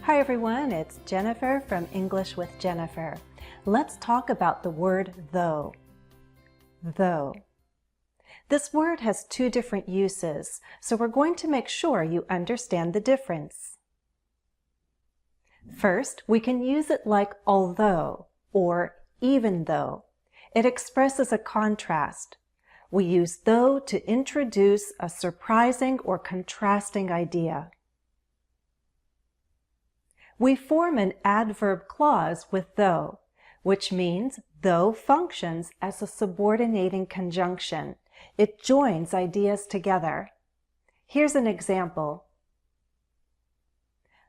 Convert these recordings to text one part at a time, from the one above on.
Hi everyone, it's Jennifer from English with Jennifer. Let's talk about the word though. Though. This word has two different uses, so we're going to make sure you understand the difference. First, we can use it like although or even though. It expresses a contrast. We use though to introduce a surprising or contrasting idea. We form an adverb clause with though, which means though functions as a subordinating conjunction. It joins ideas together. Here's an example.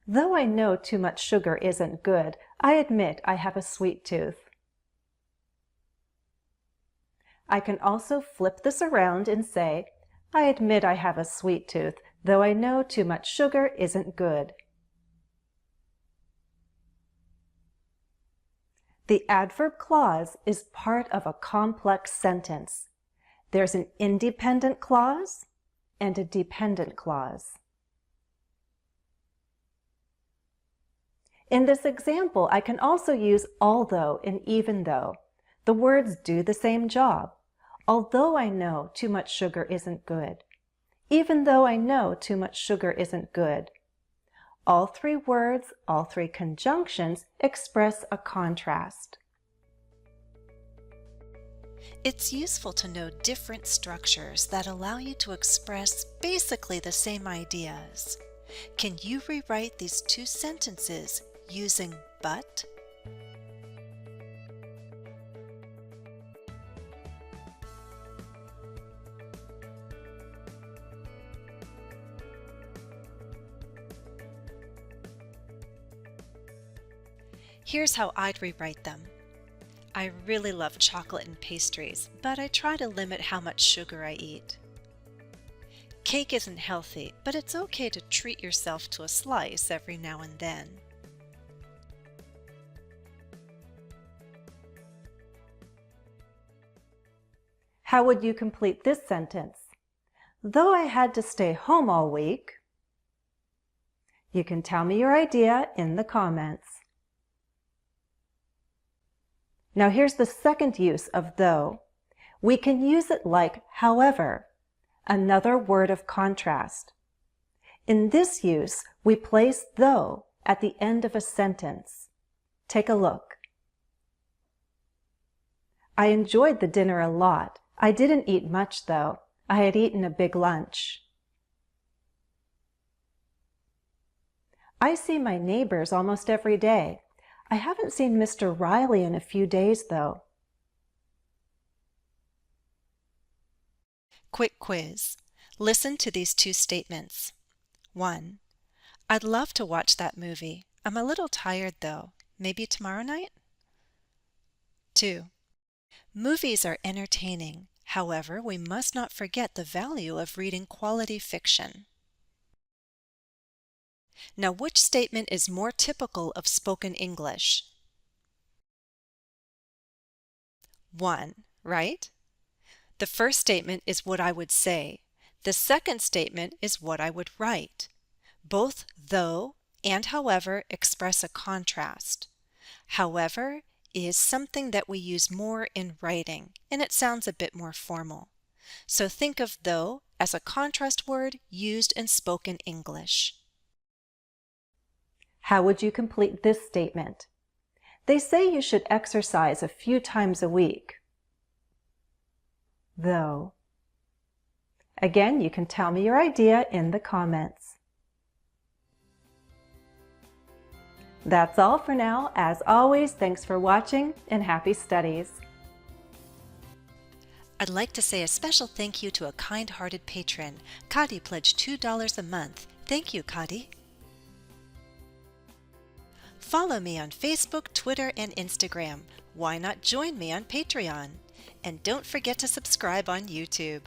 Though I know too much sugar isn't good, I admit I have a sweet tooth. I can also flip this around and say, I admit I have a sweet tooth, though I know too much sugar isn't good. The adverb clause is part of a complex sentence. There's an independent clause and a dependent clause. In this example, I can also use although and even though. The words do the same job. Although I know too much sugar isn't good. Even though I know too much sugar isn't good. All three words, all three conjunctions express a contrast. It's useful to know different structures that allow you to express basically the same ideas. Can you rewrite these two sentences using but? Here's how I'd rewrite them. I really love chocolate and pastries, but I try to limit how much sugar I eat. Cake isn't healthy, but it's okay to treat yourself to a slice every now and then. How would you complete this sentence? Though I had to stay home all week. You can tell me your idea in the comments. Now here's the second use of though. We can use it like however, another word of contrast. In this use, we place though at the end of a sentence. Take a look. I enjoyed the dinner a lot. I didn't eat much though. I had eaten a big lunch. I see my neighbors almost every day. I haven't seen Mr. Riley in a few days, though. Quick quiz. Listen to these two statements. 1. I'd love to watch that movie. I'm a little tired, though. Maybe tomorrow night? 2. Movies are entertaining. However, we must not forget the value of reading quality fiction. Now, which statement is more typical of spoken English? 1, right? The first statement is what I would say. The second statement is what I would write. Both though and however express a contrast. However is something that we use more in writing, and it sounds a bit more formal. So think of though as a contrast word used in spoken English. How would you complete this statement? They say you should exercise a few times a week. Though. Again, you can tell me your idea in the comments. That's all for now. As always, thanks for watching and happy studies. I'd like to say a special thank you to a kind-hearted patron. Kadi pledged $2 a month. Thank you, Kadi. Follow me on Facebook, Twitter, and Instagram. Why not join me on Patreon? And don't forget to subscribe on YouTube.